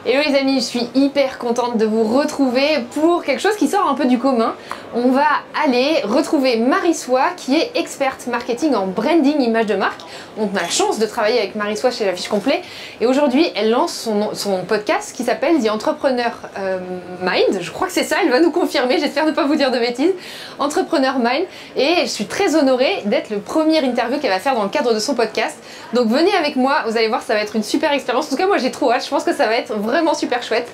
Hello les amis, je suis hyper contente de vous retrouver pour quelque chose qui sort un peu du commun. On va aller retrouver Marie-Soie qui est experte marketing en branding image de marque. On a la chance de travailler avec Marie-Soie chez La Fiche Complet et aujourd'hui elle lance son podcast qui s'appelle The Entrepreneur Mind. Je crois que c'est ça, elle va nous confirmer, j'espère ne pas vous dire de bêtises. Entrepreneur Mind, et je suis très honorée d'être le premier interview qu'elle va faire dans le cadre de son podcast. Donc venez avec moi, vous allez voir, ça va être une super expérience. En tout cas moi j'ai trop hâte, je pense que ça va être vraiment super chouette.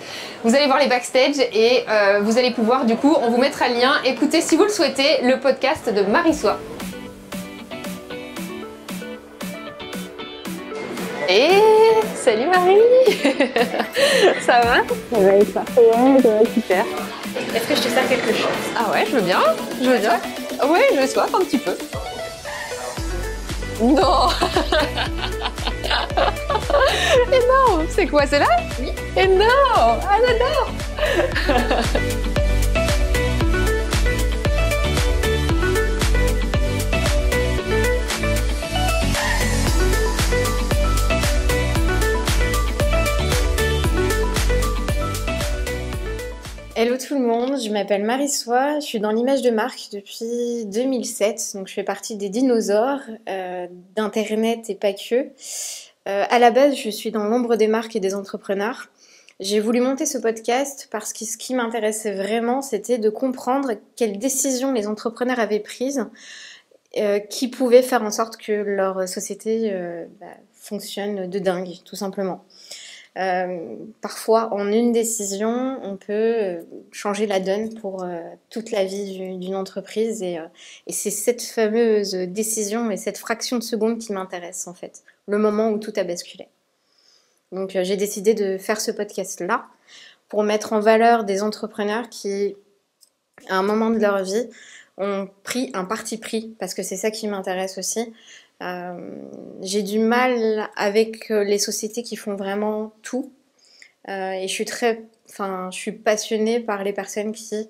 Vous allez voir les backstage et vous allez pouvoir, du coup, on vous mettra le lien, écoutez si vous le souhaitez, le podcast de Marie-Soie. Et salut Marie. Ça va? Ça va être parfait, ouais, ça va super. Est-ce que je te sers quelque chose? Ah ouais, je veux bien, je veux bien. Ouais, je soif un petit peu. Non. Énorme. C'est quoi, c'est là? Oui. Énorme. Ah, j'adore. Hello tout le monde, je m'appelle Marie-Soie, je suis dans l'image de marque depuis 2007, donc je fais partie des dinosaures d'Internet et pas que. À la base, je suis dans l'ombre des marques et des entrepreneurs. J'ai voulu monter ce podcast parce que ce qui m'intéressait vraiment, c'était de comprendre quelles décisions les entrepreneurs avaient prises qui pouvaient faire en sorte que leur société fonctionne de dingue, tout simplement. Parfois, en une décision, on peut changer la donne pour toute la vie d'une entreprise et c'est cette fameuse décision et cette fraction de seconde qui m'intéresse en fait, le moment où tout a basculé. Donc j'ai décidé de faire ce podcast-là pour mettre en valeur des entrepreneurs qui, à un moment de leur vie, ont pris un parti pris, parce que c'est ça qui m'intéresse aussi. J'ai du mal avec les sociétés qui font vraiment tout et je suis passionnée par les personnes qui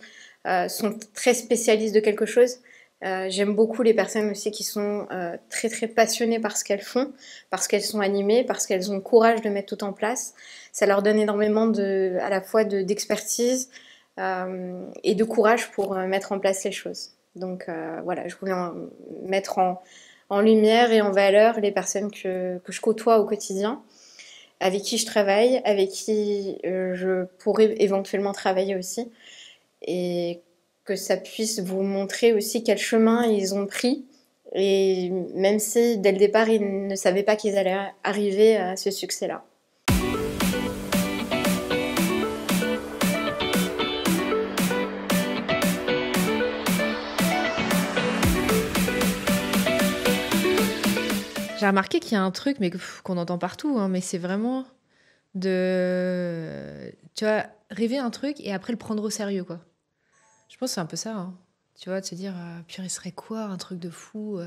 sont très spécialistes de quelque chose. J'aime beaucoup les personnes aussi qui sont très très passionnées par ce qu'elles font, parce qu'elles sont animées, parce qu'elles ont le courage de mettre tout en place. Ça leur donne énormément à la fois d'expertise et de courage pour mettre en place les choses. Donc voilà, je voulais mettre en lumière et en valeur les personnes que je côtoie au quotidien, avec qui je travaille, avec qui je pourrais éventuellement travailler aussi, et que ça puisse vous montrer aussi quel chemin ils ont pris, et même si dès le départ ils ne savaient pas qu'ils allaient arriver à ce succès-là. J'ai remarqué qu'il y a un truc mais qu'on entend partout, hein, mais c'est vraiment de, tu vois, rêver un truc et après le prendre au sérieux, quoi. Je pense que c'est un peu ça, hein. Tu vois, de se dire, purée, il serait quoi un truc de fou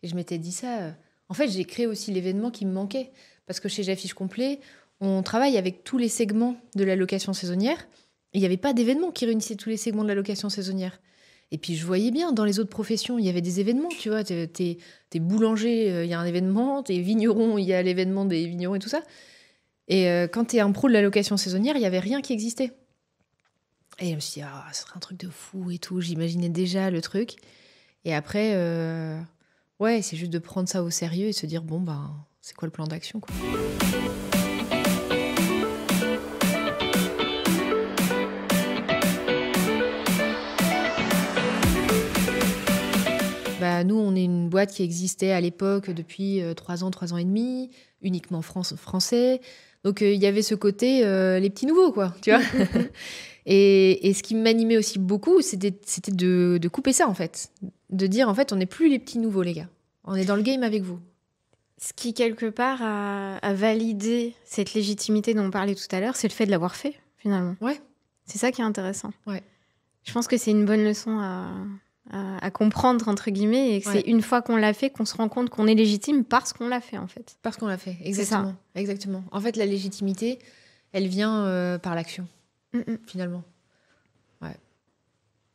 Et je m'étais dit ça. En fait, j'ai créé aussi l'événement qui me manquait. Parce que chez La Fiche Complet, on travaille avec tous les segments de la location saisonnière. Et il n'y avait pas d'événement qui réunissait tous les segments de la location saisonnière. Et puis, je voyais bien, dans les autres professions, il y avait des événements, tu vois. T'es boulanger, il y a un événement. T'es vigneron, il y a l'événement des vignerons et tout ça. Et quand t'es un pro de la location saisonnière, il n'y avait rien qui existait. Et je me suis dit, ce serait un truc de fou et tout. J'imaginais déjà le truc. Et après, ouais, c'est juste de prendre ça au sérieux et se dire, bon, ben, c'est quoi le plan d'action, quoi. Bah, nous, on est une boîte qui existait à l'époque depuis 3 ans et demi, uniquement français. Donc, il y avait ce côté, les petits nouveaux, quoi, tu vois. Et ce qui m'animait aussi beaucoup, c'était de couper ça, en fait. De dire, en fait, on n'est plus les petits nouveaux, les gars. On est dans le game avec vous. Ce qui, quelque part, a validé cette légitimité dont on parlait tout à l'heure, c'est le fait de l'avoir fait, finalement. Ouais. C'est ça qui est intéressant. Ouais. Je pense que c'est une bonne leçon à comprendre, entre guillemets, et que c'est une fois qu'on l'a fait qu'on se rend compte qu'on est légitime parce qu'on l'a fait, en fait. Parce qu'on l'a fait, exactement. Exactement. En fait, la légitimité, elle vient par l'action, finalement. Ouais.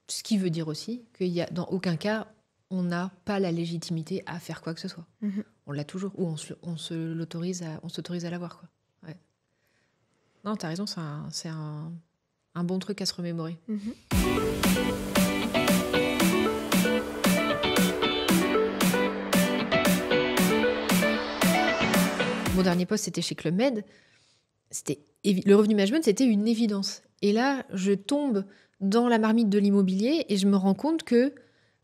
Ce qui veut dire aussi qu'il y a, dans aucun cas, on n'a pas la légitimité à faire quoi que ce soit. Mm-hmm. On l'a toujours, ou on s'autorise à l'avoir, quoi. Ouais. Non, t'as raison, c'est un bon truc à se remémorer. Mon dernier poste, c'était chez Club Med. Le revenu management, c'était une évidence. Et là, je tombe dans la marmite de l'immobilier et je me rends compte que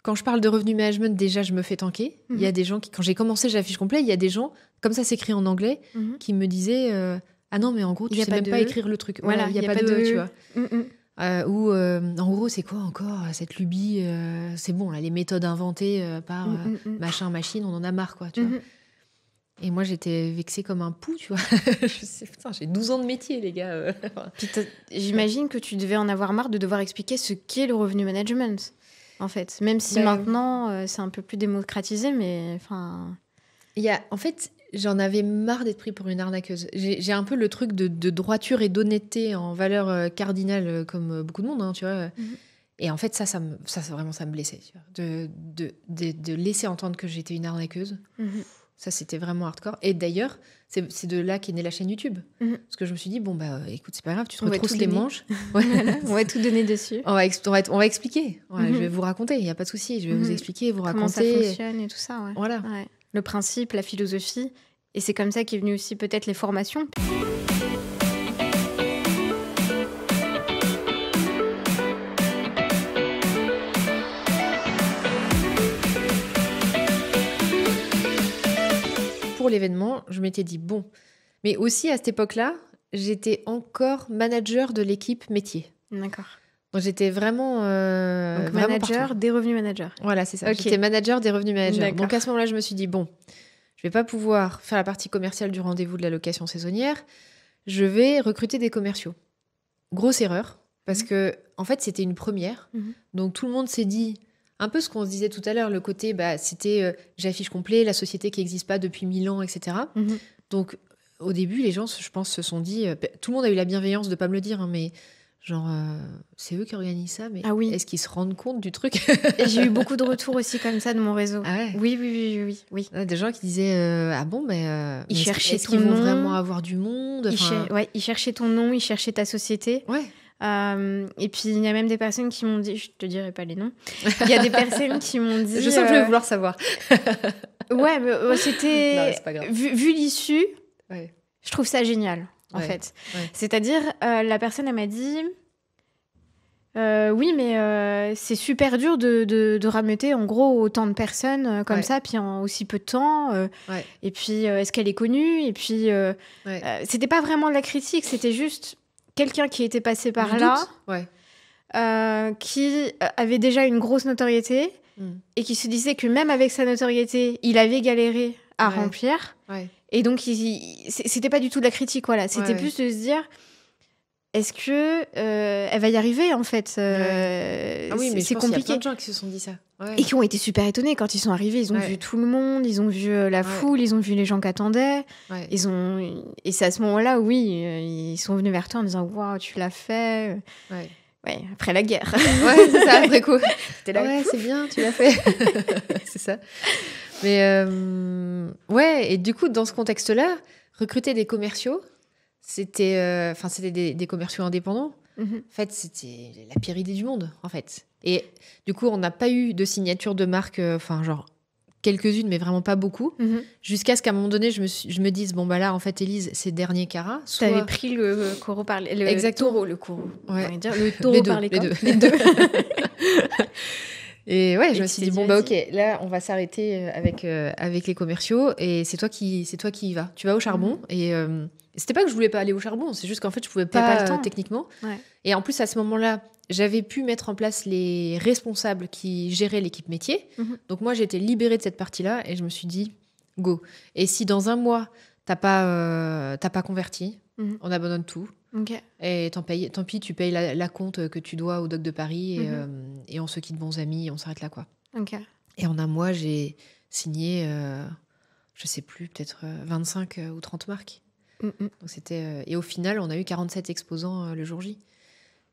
quand je parle de revenu management, déjà, je me fais tanker. Il y a des gens quand j'ai commencé J'affiche complet, il y a des gens, comme ça s'écrit en anglais, qui me disaient ah non, mais en gros, tu sais même pas écrire le truc. Voilà, il n'y a pas de, tu vois. Ou en gros, c'est quoi encore cette lubie c'est bon, là, les méthodes inventées par machin, machine, on en a marre, quoi, tu vois. Et moi, j'étais vexée comme un pou, tu vois. Putain, j'ai 12 ans de métier, les gars. Puis j'imagine que tu devais en avoir marre de devoir expliquer ce qu'est le revenu management, en fait. Même si maintenant, c'est un peu plus démocratisé, mais enfin... En fait, j'en avais marre d'être pris pour une arnaqueuse. J'ai un peu le truc de droiture et d'honnêteté en valeur cardinale, comme beaucoup de monde, hein, tu vois. Et en fait, ça vraiment, ça me blessait. Tu vois. De laisser entendre que j'étais une arnaqueuse. Ça, c'était vraiment hardcore. Et d'ailleurs, c'est de là qu'est née la chaîne YouTube. Parce que je me suis dit, bon, bah, écoute, c'est pas grave, tu te retrousses les manches. On va tout donner dessus. On va expliquer. Je vais vous raconter, il n'y a pas de souci. Je vais vous expliquer, vous raconter. Comment ça fonctionne et tout ça, ouais. Voilà. Ouais. Le principe, la philosophie. Et c'est comme ça qu'est venu aussi peut-être les formations. Pour l'événement, je m'étais dit bon, mais aussi à cette époque-là, j'étais encore manager de l'équipe métier. D'accord. Donc j'étais vraiment, donc vraiment manager partout. Des revenus managers. Voilà, c'est ça. Okay. J'étais manager des revenus managers. D'accord. Donc à ce moment-là, je me suis dit bon, je vais pas pouvoir faire la partie commerciale du rendez-vous de la location saisonnière. Je vais recruter des commerciaux. Grosse erreur, parce que en fait, c'était une première. Donc tout le monde s'est dit un peu ce qu'on se disait tout à l'heure, le côté, c'était J'affiche complet, la société qui n'existe pas depuis 1000 ans, etc. Donc, au début, les gens, je pense, se sont dit... tout le monde a eu la bienveillance de ne pas me le dire, hein, mais genre, c'est eux qui organisent ça, mais est-ce qu'ils se rendent compte du truc? Et j'ai eu beaucoup de retours aussi comme ça de mon réseau. Ah ouais. Oui. Des gens qui disaient, ah bon, ils cherchaient est-ce qu'ils vont vraiment avoir du monde? Ils cherchaient ton nom, ils cherchaient ta société. Ouais. Et puis il y a même des personnes qui m'ont dit, je te dirai pas les noms, il y a des personnes qui m'ont dit je sens que je vais vouloir savoir. Ouais, mais c'était non, c'est pas grave. Vu l'issue, je trouve ça génial en fait. C'est-à-dire la personne elle m'a dit oui mais c'est super dur de rameuter en gros autant de personnes comme ça puis en aussi peu de temps et puis est-ce qu'elle est connue et puis c'était pas vraiment de la critique, c'était juste quelqu'un qui était passé par là, qui avait déjà une grosse notoriété et qui se disait que même avec sa notoriété, il avait galéré à remplir. Et donc, c'était pas du tout de la critique, voilà. C'était plus de se dire, est-ce que elle va y arriver, en fait Ah oui, mais c'est je pense qu'il y a plein de gens qui se sont dit ça. Et qui ont été super étonnés quand ils sont arrivés. Ils ont vu tout le monde, ils ont vu la foule, ils ont vu les gens qui attendaient. Et c'est à ce moment-là, ils sont venus vers toi en disant « Waouh, tu l'as fait !» après la guerre. C'est ça, après coup. T'es là, c'est bien, tu l'as fait. C'est ça. Mais et du coup, dans ce contexte-là, recruter des commerciaux, c'était des commerciaux indépendants. En fait, c'était la pire idée du monde, en fait. Et du coup, on n'a pas eu de signature de marque, genre quelques-unes, mais vraiment pas beaucoup. Jusqu'à ce qu'à un moment donné, je me dise, bon, bah là, en fait, Élise, c'est dernier carat. T'avais pris le taureau par les... Exactement. Le taureau. Le taureau par les cornes. Les deux. Et je me suis dit, bon, bah ok, là, on va s'arrêter avec les commerciaux et c'est toi qui y vas. Tu vas au charbon. Et c'était pas que je voulais pas aller au charbon, c'est juste qu'en fait, je pouvais pas le temps, techniquement. Et en plus, à ce moment-là, j'avais pu mettre en place les responsables qui géraient l'équipe métier. Donc moi, j'ai été libérée de cette partie-là et je me suis dit, go. Et si dans un mois, t'as pas converti, on abandonne tout. Et tant pis, tu payes la compte que tu dois au doc de Paris et on se quitte bons amis et on s'arrête là, quoi. Et en un mois, j'ai signé, je sais plus, peut-être 25 ou 30 marques. Donc c'était, et au final, on a eu 47 exposants le jour J.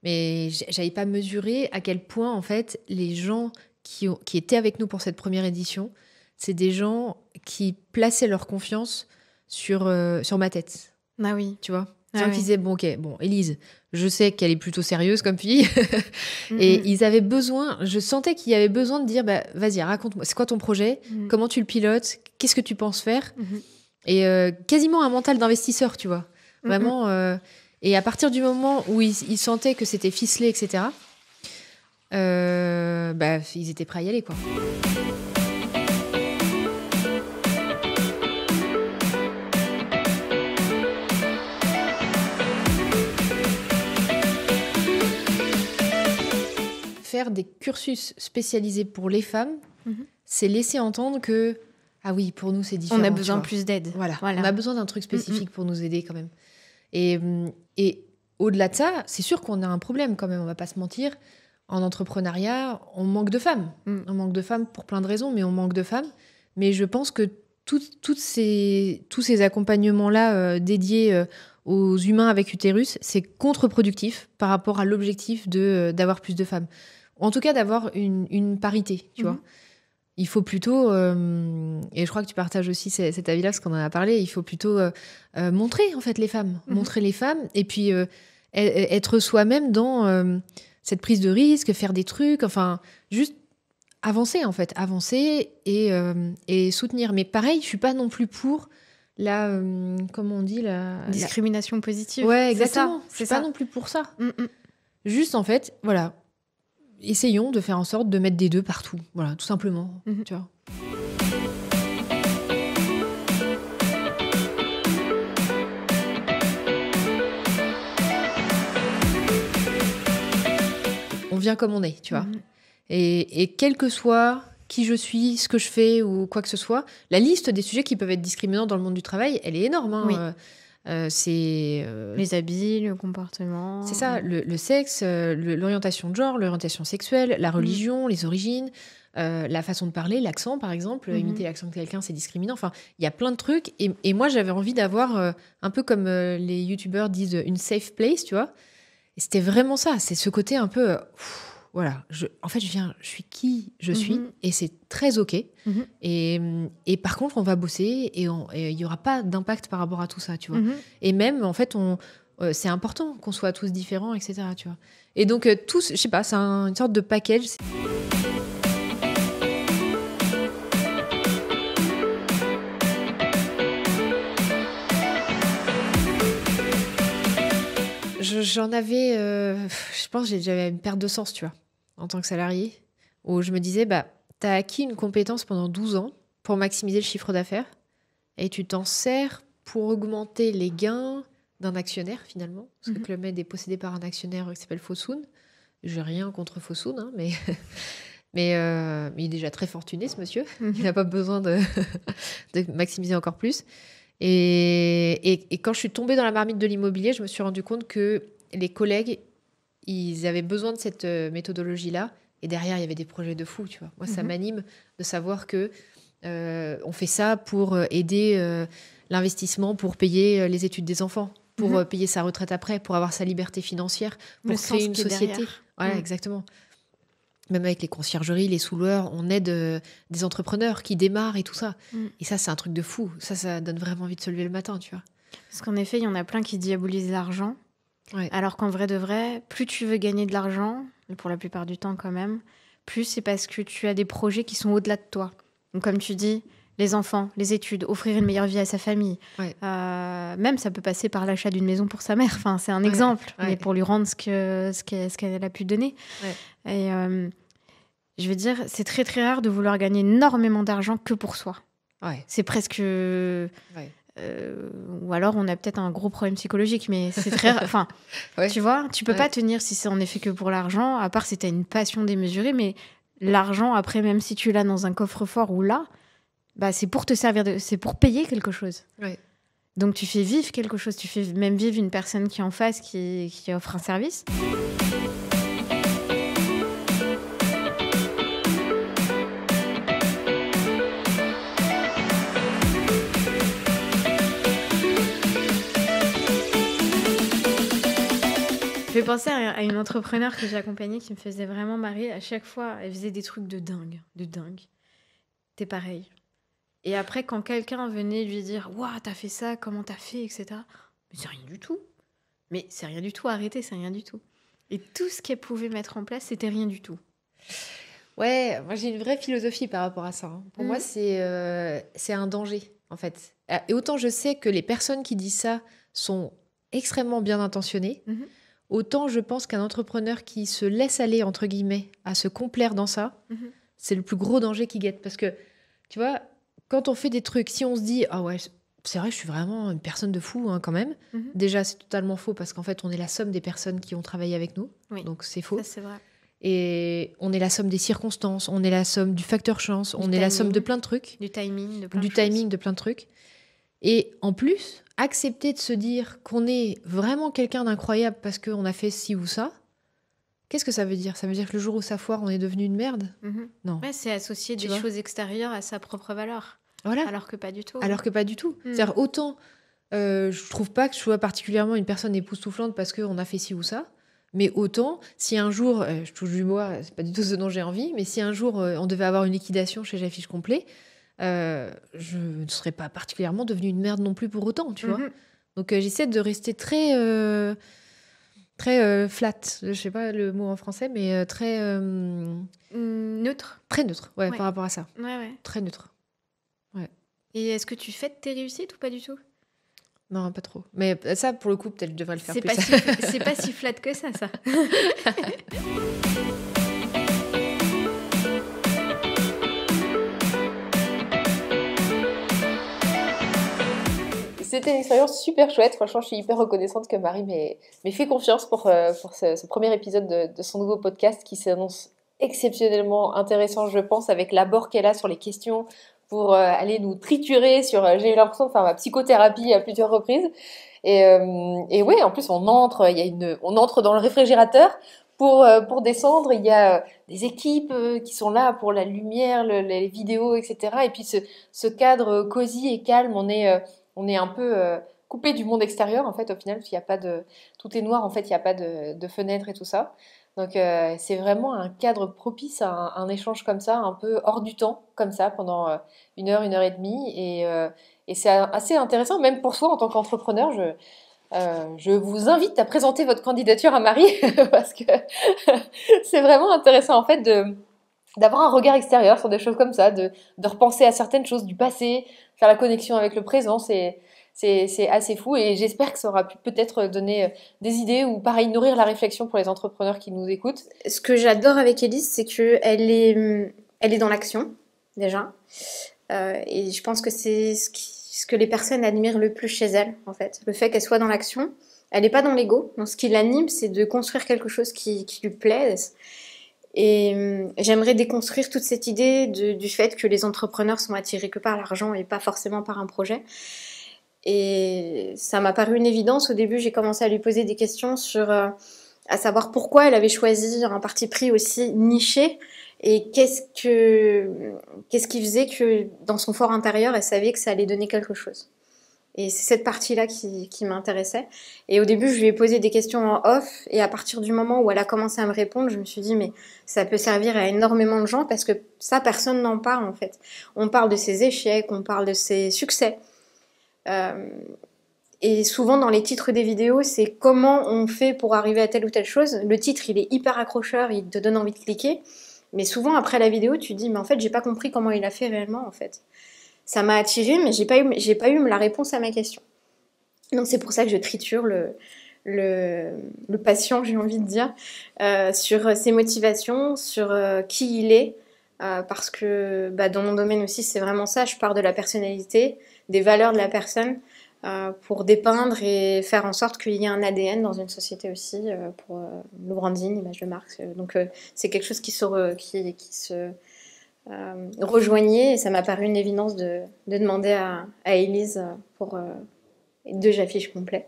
Mais j'avais pas mesuré à quel point, en fait, les gens qui étaient avec nous pour cette première édition, c'est des gens qui plaçaient leur confiance sur ma tête. Ah oui. Tu vois ? Des gens qui disaient, bon, ok, bon, Élise, je sais qu'elle est plutôt sérieuse comme fille. Et ils avaient besoin, je sentais qu'il y avait besoin de dire, bah, vas-y, raconte-moi, c'est quoi ton projet? Comment tu le pilotes? Qu'est-ce que tu penses faire? Et quasiment un mental d'investisseur, tu vois. Vraiment. Et à partir du moment où ils sentaient que c'était ficelé, etc., bah, ils étaient prêts à y aller, quoi. Faire des cursus spécialisés pour les femmes, c'est laisser entendre que, ah oui, pour nous, c'est différent. On a besoin plus d'aide. Voilà. On a besoin d'un truc spécifique pour nous aider quand même. Et au-delà de ça, c'est sûr qu'on a un problème quand même, on va pas se mentir. En entrepreneuriat, on manque de femmes. On manque de femmes pour plein de raisons, mais on manque de femmes. Mais je pense que tous ces accompagnements-là dédiés aux humains avec utérus, c'est contre-productif par rapport à l'objectif d'avoir plus de femmes. En tout cas, d'avoir une parité, tu vois. Il faut plutôt, et je crois que tu partages aussi cet avis-là, parce qu'on en a parlé, il faut plutôt montrer en fait les femmes. Montrer les femmes, et puis être soi-même dans cette prise de risque, faire des trucs, enfin, juste avancer en fait. Avancer et soutenir. Mais pareil, je suis pas non plus pour la, comment on dit, la discrimination positive. Ouais, exactement. Je suis pas non plus pour ça. Juste en fait, voilà. Essayons de faire en sorte de mettre des deux partout. Voilà, tout simplement. Tu vois. On vient comme on est, tu vois. Et quel que soit qui je suis, ce que je fais ou quoi que ce soit, la liste des sujets qui peuvent être discriminants dans le monde du travail, elle est énorme. Hein. Oui. C'est les habits, le comportement. C'est ça, le sexe, l'orientation de genre, l'orientation sexuelle, la religion, les origines, la façon de parler, l'accent par exemple. Imiter l'accent de quelqu'un, c'est discriminant. Enfin, il y a plein de trucs. Et moi, j'avais envie d'avoir, un peu comme les youtubeurs disent, une safe place, tu vois. Et c'était vraiment ça. C'est ce côté un peu... voilà, en fait, je suis qui je suis, et c'est très OK. Et par contre, on va bosser, et il n'y aura pas d'impact par rapport à tout ça, tu vois. Et même, en fait, c'est important qu'on soit tous différents, etc., tu vois. Et donc, tous, je sais pas, c'est une sorte de package. J'en avais, je pense que j'avais une perte de sens, tu vois, en tant que salarié, où je me disais, bah, t'as acquis une compétence pendant 12 ans pour maximiser le chiffre d'affaires, et tu t'en sers pour augmenter les gains d'un actionnaire, finalement, parce que Club Med est possédé par un actionnaire qui s'appelle Fosun. J'ai rien contre Fosun, hein, mais il est déjà très fortuné, ce monsieur. Il n'a pas besoin de maximiser encore plus. Et quand je suis tombée dans la marmite de l'immobilier, je me suis rendu compte que les collègues, ils avaient besoin de cette méthodologie-là. Et derrière, il y avait des projets de fou, tu vois. Moi, ça m'anime de savoir que on fait ça pour aider l'investissement, pour payer les études des enfants, pour payer sa retraite après, pour avoir sa liberté financière, pour créer une société. Voilà, exactement. Même avec les conciergeries, les sous-loueurs, on aide des entrepreneurs qui démarrent et tout ça. Et ça, c'est un truc de fou. Ça donne vraiment envie de se lever le matin, tu vois. Parce qu'en effet, il y en a plein qui diabolisent l'argent. Ouais. Alors qu'en vrai de vrai, plus tu veux gagner de l'argent, pour la plupart du temps quand même, plus c'est parce que tu as des projets qui sont au-delà de toi. Donc comme tu dis, les enfants, les études, offrir une meilleure vie à sa famille. Ouais. Même ça peut passer par l'achat d'une maison pour sa mère. Enfin, c'est un exemple, mais pour lui rendre ce qu'elle a pu donner. Ouais. Et je veux dire, c'est très très rare de vouloir gagner énormément d'argent que pour soi. Ouais. C'est presque... ou alors on a peut-être un gros problème psychologique, mais c'est très rare. Enfin, tu vois, tu peux pas tenir si c'est en effet que pour l'argent, à part si t'as une passion démesurée, mais l'argent, après, même si tu l'as dans un coffre-fort ou là, bah, c'est pour te servir c'est pour payer quelque chose. Ouais. Donc tu fais vivre quelque chose, tu fais même vivre une personne qui est en face, qui offre un service. Je vais penser à une entrepreneur que j'ai accompagnée qui me faisait vraiment marrer. À chaque fois, elle faisait des trucs de dingue, de dingue. T'es pareil. Et après, quand quelqu'un venait lui dire « Waouh, t'as fait ça, comment t'as fait, etc. » Mais c'est rien du tout. Mais c'est rien du tout, arrêter, c'est rien du tout. Et tout ce qu'elle pouvait mettre en place, c'était rien du tout. Ouais, moi j'ai une vraie philosophie par rapport à ça. Pour moi, c'est un danger, en fait. Et autant je sais que les personnes qui disent ça sont extrêmement bien intentionnées, autant je pense qu'un entrepreneur qui se laisse aller, entre guillemets, à se complaire dans ça, c'est le plus gros danger qui guette. Parce que, tu vois, quand on fait des trucs, si on se dit « Ah ouais, c'est vrai, je suis vraiment une personne de fou quand même », déjà, c'est totalement faux parce qu'en fait, on est la somme des personnes qui ont travaillé avec nous. Oui. Donc, c'est faux. Ça, c'est vrai. Et on est la somme des circonstances, on est la somme du facteur chance, on est la somme de plein de trucs. Du timing, de plein de trucs. Et en plus, accepter de se dire qu'on est vraiment quelqu'un d'incroyable parce qu'on a fait ci ou ça, qu'est-ce que ça veut dire ? Ça veut dire que le jour où ça foire, on est devenu une merde ? Non. Ouais, c'est associer des choses extérieures à sa propre valeur. Voilà. Alors que pas du tout. C'est-à-dire, autant, je trouve pas que je sois particulièrement une personne époustouflante parce qu'on a fait ci ou ça. Mais autant, si un jour, je touche du bois, c'est pas du tout ce dont j'ai envie, mais si un jour on devait avoir une liquidation chez J'affiche complet, je ne serais pas particulièrement devenue une merde non plus pour autant, tu vois. Donc j'essaie de rester très flat, je sais pas le mot en français, mais très neutre. Très neutre, ouais, par rapport à ça. Ouais. Très neutre. Ouais. Et est-ce que tu fêtes tes réussites ou pas du tout ? Non, pas trop. Mais ça, pour le coup, peut-être je devrais le faire plus. C'est pas si flat que ça. C'était une expérience super chouette. Franchement, je suis hyper reconnaissante que Marie m'ait fait confiance pour ce premier épisode de son nouveau podcast qui s'annonce exceptionnellement intéressant, je pense, avec l'abord qu'elle a sur les questions pour aller nous triturer sur... j'ai eu l'impression de faire ma psychothérapie à plusieurs reprises. Et ouais, en plus, on entre dans le réfrigérateur pour descendre. Il y a des équipes qui sont là pour la lumière, les vidéos, etc. Et puis ce cadre cosy et calme, on est un peu coupé du monde extérieur, en fait, au final, parce qu'il y a pas de... Tout est noir, en fait, il n'y a pas de fenêtres et tout ça. Donc, c'est vraiment un cadre propice à un échange comme ça, un peu hors du temps, comme ça, pendant 1 heure, 1 heure et demie. Et c'est assez intéressant, même pour soi, en tant qu'entrepreneur. Je vous invite à présenter votre candidature à Marie, parce que c'est vraiment intéressant, en fait, d'avoir un regard extérieur sur des choses comme ça, de repenser à certaines choses du passé, faire la connexion avec le présent, c'est assez fou, et j'espère que ça aura pu peut-être donner des idées ou pareil nourrir la réflexion pour les entrepreneurs qui nous écoutent. Ce que j'adore avec Élise, c'est qu'elle est dans l'action déjà, et je pense que c'est ce que les personnes admirent le plus chez elle, en fait, le fait qu'elle soit dans l'action. Elle n'est pas dans l'ego, donc ce qui l'anime, c'est de construire quelque chose qui lui plaise. Et j'aimerais déconstruire toute cette idée du fait que les entrepreneurs sont attirés que par l'argent et pas forcément par un projet. Et ça m'a paru une évidence. Au début, j'ai commencé à lui poser des questions sur à savoir pourquoi elle avait choisi un parti pris aussi niché et qu'est-ce qui faisait que dans son fort intérieur, elle savait que ça allait donner quelque chose. Et c'est cette partie-là qui m'intéressait. Et au début, je lui ai posé des questions en off. Et à partir du moment où elle a commencé à me répondre, je me suis dit, mais ça peut servir à énormément de gens parce que ça, personne n'en parle, en fait. On parle de ses échecs, on parle de ses succès. Et souvent, dans les titres des vidéos, c'est comment on fait pour arriver à telle ou telle chose. Le titre, il est hyper accrocheur, il te donne envie de cliquer. Mais souvent, après la vidéo, tu te dis, mais en fait, j'ai pas compris comment il a fait réellement, en fait. Ça m'a attirée, mais j'ai pas eu la réponse à ma question. Donc c'est pour ça que je triture le patient, j'ai envie de dire, sur ses motivations, sur qui il est, parce que dans mon domaine aussi, c'est vraiment ça. Je pars de la personnalité, des valeurs de la personne, pour dépeindre et faire en sorte qu'il y ait un ADN dans une société aussi, pour le branding, l'image de marque. Donc c'est quelque chose qui se rejoignait, et ça m'a paru une évidence de demander à Élise pour 2 J'affiche complet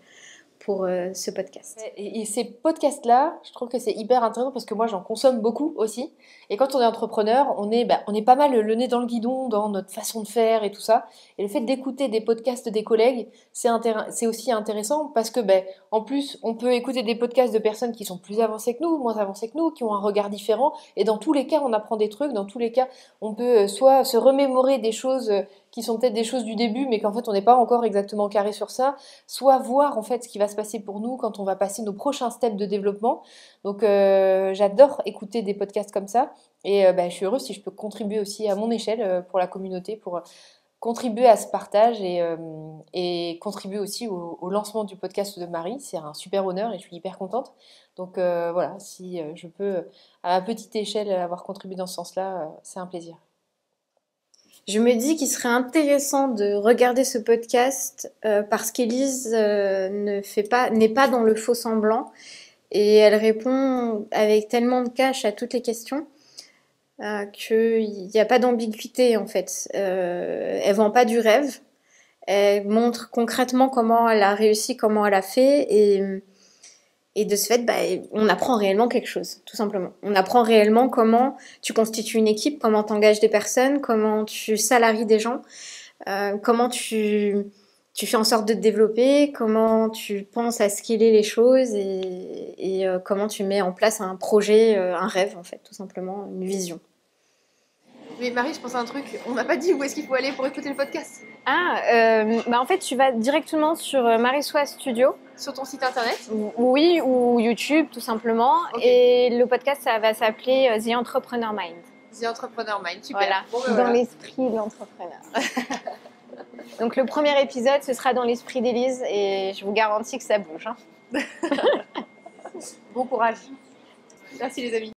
pour ce podcast. Et ces podcasts-là, je trouve que c'est hyper intéressant parce que moi, j'en consomme beaucoup aussi. Et quand on est entrepreneur, on est pas mal le nez dans le guidon dans notre façon de faire et tout ça. Et le fait d'écouter des podcasts des collègues, c'est aussi intéressant parce que, en plus, on peut écouter des podcasts de personnes qui sont plus avancées que nous, moins avancées que nous, qui ont un regard différent. Et dans tous les cas, on apprend des trucs. Dans tous les cas, on peut soit se remémorer des choses qui sont peut-être des choses du début, mais qu'en fait on n'est pas encore exactement carré sur ça, soit voir en fait ce qui va se passer pour nous quand on va passer nos prochains steps de développement. Donc j'adore écouter des podcasts comme ça, et je suis heureuse si je peux contribuer aussi à mon échelle pour la communauté, pour contribuer à ce partage et contribuer aussi au lancement du podcast de Marie. C'est un super honneur et je suis hyper contente. Donc voilà, si je peux à ma petite échelle avoir contribué dans ce sens-là, c'est un plaisir. Je me dis qu'il serait intéressant de regarder ce podcast parce qu'Élise n'est pas dans le faux semblant et elle répond avec tellement de cash à toutes les questions qu'il n'y a pas d'ambiguïté en fait. Elle vend pas du rêve, elle montre concrètement comment elle a réussi, comment elle a fait et de ce fait, on apprend réellement quelque chose, tout simplement. On apprend réellement comment tu constitues une équipe, comment tu engages des personnes, comment tu salaries des gens, comment tu fais en sorte de te développer, comment tu penses à scaler les choses et comment tu mets en place un projet, un rêve, en fait, tout simplement, une vision. Mais Marie, je pense à un truc. On n'a pas dit où est-ce qu'il faut aller pour écouter le podcast. En fait, tu vas directement sur Marie-Sois Studio. Sur ton site internet? Oui, ou YouTube, tout simplement. Okay. Et le podcast, ça va s'appeler The Entrepreneur Mind. The Entrepreneur Mind, super. Voilà, dans l'esprit de l'entrepreneur. Donc, le premier épisode, ce sera dans l'esprit d'Élise et je vous garantis que ça bouge. Bon courage. Merci les amis.